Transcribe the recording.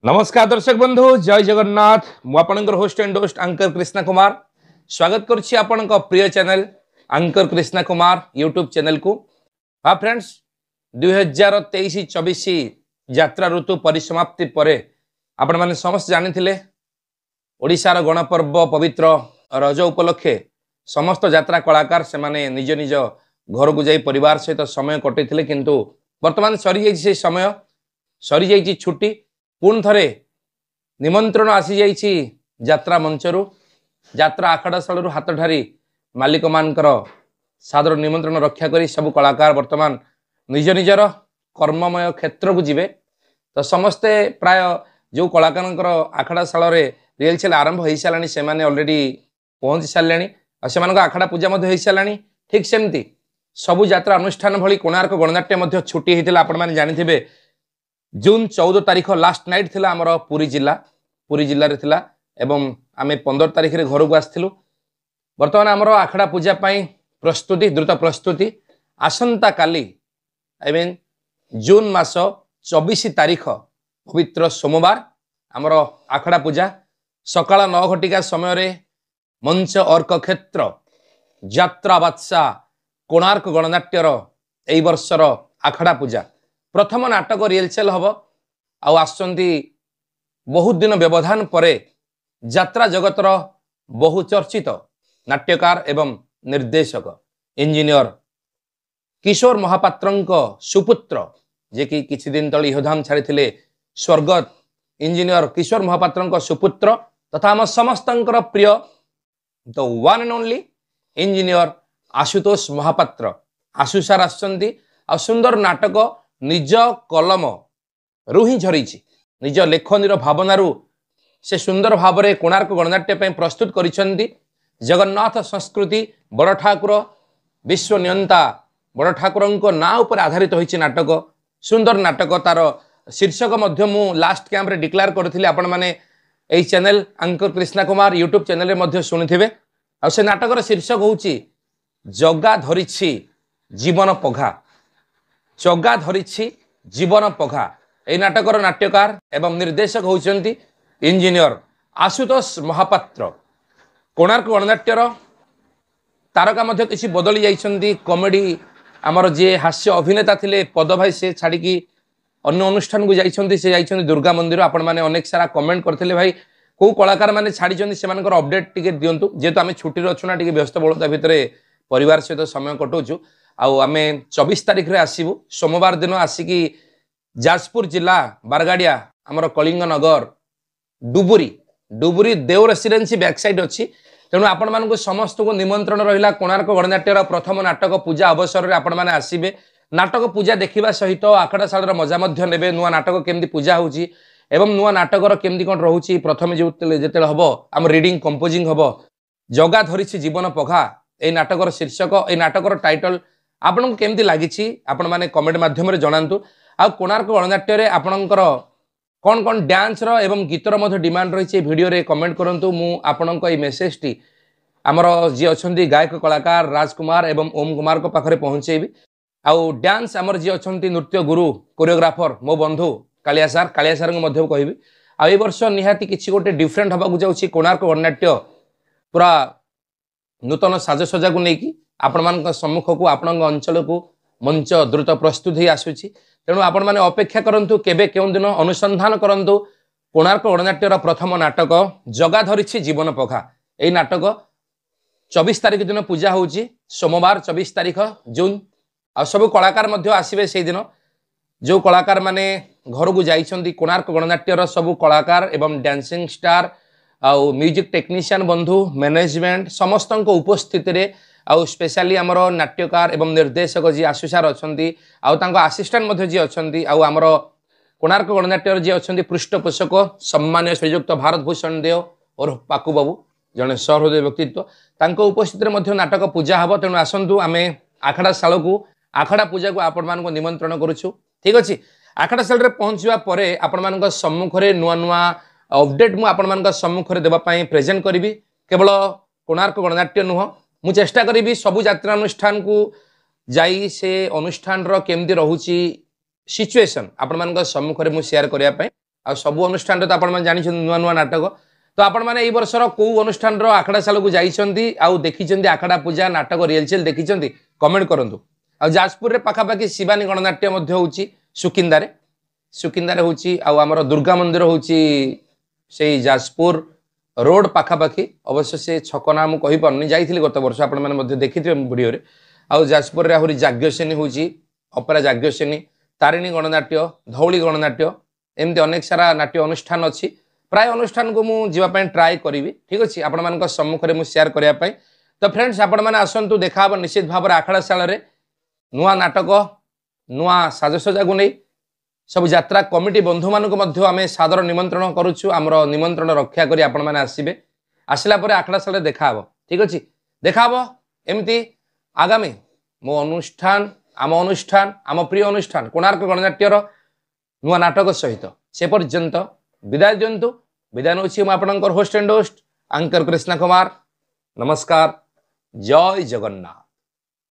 नमस्कार दर्शक बंधु जय जगन्नाथ मुझे host and host anchor Krishna Kumar स्वागत करुच्ची आपण प्रिय channel anchor Krishna Kumar YouTube channel को। हाँ फ्रेंड्स 2023-24 यात्रा ऋतु परिसमाप्ति पर आपण माने समस्त जानी थिले ओडिशार गणपर्व पवित्र रज उपलक्षे समस्त यात्रा कलाकार से माने निज निज घर को जाई परिवार सहित समय कटै थिले किंतु वर्तमान सरी जाई से समय सरी जाई छुट्टी पुण थरे निमंत्रण आसी जाइछि यात्रा मंचरू यात्रा आखड़ाशालू हाथ ठारी मालिक मानकर सादर निमंत्रण रक्षा करी सब कलाकार वर्तमान निज निजर कर्ममय क्षेत्र को जिवे तो समस्ते प्राय जो कलाकार आखड़ाशाल रिहर्सल आरंभ हो सारे से ऑलरेडी पहुंची सारे और आखड़ा पूजा हो सारे ठीक सेमती सबु यात्रा अनुष्ठान भली कोणार्क गणनाट्य छुट्टी होता आपण मैंने जानी जून 14 तारीख लास्ट नाइट थिला हमर पुरी जिल्ला रे थिला एवं आमे 15 तारीख रे घर को आस्थिलु। वर्तमान हमर आखड़ा पूजा पाई प्रस्तुति द्रुत प्रस्तुति आसंता काली आई मीन जून मास 24 तारीख पवित्र सोमवार हमर आखड़ा पूजा सकाळ 9 घटिका समय रे मंच अर्क क्षेत्र यात्रा बादशाह कोणार्क गणनाट्यर एई वर्षर आखड़ा पूजा प्रथम नाटक रिहर्सल हम आसुंती बहुत दिन व्यवधान पर यात्रा जगतर बहुचर्चित नाट्यकार एवं निर्देशक इंजीनियर किशोर महापात्र सुपुत्र जे कि किछि दिन तले इहधाम छाड़ी स्वर्गत इंजीनियर किशोर महापात्र सुपुत्र तथा आम समस्त प्रिय the one and only engineer Ashutosh Mahapatra Ashu sir आसुंती आ सुंदर नाटक निज कलम रु ही झरी निज लेखनी भावनारू से सुंदर भाव में कोणार्क गणनाट्य प्रस्तुत करिसेंती। जगन्नाथ संस्कृति बड़ ठाकुर विश्व नियंता बड़ ठाकुर ना उपर आधारित होइछि नाटक सुंदर नाटक तार शीर्षक मध्य मु लास्ट कैंप रे डिक्लेयर करथिले आपण माने एई channel anchor Krishna Kumar YouTube channel रे मध्य सुनिथिबे आ से नाटकर शीर्षक होउछि जगा धरिछि जीवन पघा जगा धरिछि जीवन पघा। यह नाटकर नाट्यकार एवं निर्देशक होउचंती इंजीनियर आशुतोष महापात्र कोणार्क गणनाट्यर तारका मध्य किसी बदली जाइछंती कॉमेडी आमर जे हास्य अभिनेता थिले पद भाई से छाड़ी अन्य अनुष्ठान को जाइछंती से जाइछंती दुर्गा मंदिर आपण माने अनेक सारा कमेंट करथिले भाई को कलाकार माने छाड़ी सेमानकर अपडेट टिके दियंतु जेतु आमे छुट्टी रे अछुना टिके व्यस्त बहुलता भितरे परिवार सहित समय कटौचु आमे 24 तारीख रे आसीबु सोमवार दिन आसिकी जाजपुर जिला बारगाड़िया आमर कलिंग नगर डुबुरी देव रेसिडेंसी बैक साइड अच्छी तेणु आपण मानक समस्त को निमंत्रण रहिला कोणार्क गणनाट्यर प्रथम नाटक पूजा अवसर में आपण माने आसीबे नाटक पूजा देखिबा सहित आखड़ाशाल मजा मध्य नेबे नुआ नाटक केमती पूजा होउची एवं नुआ नाटकर केमती कोन रहउची प्रथम जेतेले हबो आम रीडिंग कंपोजिंग हबो जगा धरिछि जीवन पघा ए नाटकर शीर्षक ए नाटकर टाइटल आपन को केमती लागिछि आपण माने कमेंट माध्यम रे जणांतु आ कोणार्क गणनाट्य रे आपणकर कौन कौन डांस रो एवं गीतर मध्य डिमांड रही वीडियो रे कमेंट करंतु मु आपणक ए मेसेज टी हमर जे अछंती गायक कलाकार राजकुमार एवं ओम कुमार को पाखरे पहुंचेबी आउ डांस हमर जे अछंती नृत्य गुरु कोरियोग्राफर मो बंधु कालिया सार को मध्य कहबी आ ए वर्ष निहाती किछि गोटे डिफरेंट हबा को जाउछि कोणार्क गणनाट्य पूरा नूतन साजसज्जा को लेकिन आपण मान सम्मुख को आपण अंचल को मंच द्रुत प्रस्तुत ही आसुची तेणु आपण माने अपेक्षा करंतु केबे केउं दिन अनुसंधान करंतु कोणार्क गणनाट्यर प्रथम नाटक जगा धरिछि जीवन पघा एई नाटक 24 तारीख दिन पूजा होउची सोमवार 24 तारीख जून आ सब कलाकार मध्य आसीबे सेई दिन जो कलाकार माने घर को जाइछंती कोणार्क गणनाट्यर सब कलाकार एवं डांसिंग स्टार आउ म्यूजिक टेक्नीशियन बंधु मैनेजमेंट समस्त उपस्थित रे आउ स्पेशली आमर नाट्यकार एवं निर्देशक जी आशुसार अच्छी आउ आसिस्टेंट मध्य जी अच्छी आउ आमर कोणार्क गणनाट्यर जी अच्छी पृष्ठपोषक सम्मान्य श्रीजुक्त भारत भूषण देव और पाकु बाबू जड़े सहृदय व्यक्तित्व तांको उपस्थित मध्य नाटक पूजा हम तेणु आसतु आम आखड़ाशाल को आखड़ा पूजा को आपण मान निमंत्रण करुछु ठीक अच्छे आखड़ाशाल पहुँचवा पर आपण मान सम्मुख में नुआ नुआ अपडेट मु आपण मान सम्मुख में देवाई प्रेजेंट करी केवल कोणार्क गणनाट्य नुह मु चेष्टा करी सबु यात्रा अनुष्ठान को जाई से अनुष्ठान केमती रोची सिचुएशन आपण मान सम्मुख में शेयर करने आ सब अनुष्ठान तो आपण जानी नुआ नुआ नाटक तो आपण मैंने यही वर्षर कौ अनुष्ठान आखड़ा साल को जाइए आउ देखी आखड़ा पूजा नाटक रिहर्सल देखी कमेंट करूँ आ जाजपुर रे पाखापाखि शिवानी गणनाट्य होउची सुकिंदारे सुकिंदारे होउची आ हमर दुर्गा मंदिर होउची से जाजपुर रोड पाखापाखि अवश्य से छक ना मुझे कही पार्नी जाइए गत वर्ष आपण मैंने देखिथे वीडियो रे आ जाजपुर रे आहुरी जाग्यसेनी होउची अपेरा जाग्यसेनी तारिणी गणनाट्य धौली गणनाट्य एमती अनेक सारा नाट्य अनुष्ठान अच्छी प्राय अनुष्ठान को मुझे ट्राए करी ठीक अच्छे आपण मान सम्मुख में शेयर करने तो फ्रेंड्स आपण मैंने आसतु देखा निश्चित भाव आखड़ा साल नुआ नाटक नुआ साजसजा को नहीं सब यात्रा कमिटी बंधु मानक आम सादर निमंत्रण करुचु आमर निमंत्रण रक्षा करी आपण मैंने आसबे आसला आखड़ा साल देखा ठीक अच्छे देखा एमती आगामी मो अनुष्ठान आम प्रिय अनुष्ठान कोणार्क गणनाट्यर नुआ नाटक सहित से पर्यंत विदाय दिंतु विदाय नौछि आपणकर host and host anchor Krishna Kumar नमस्कार जय जगन्नाथ।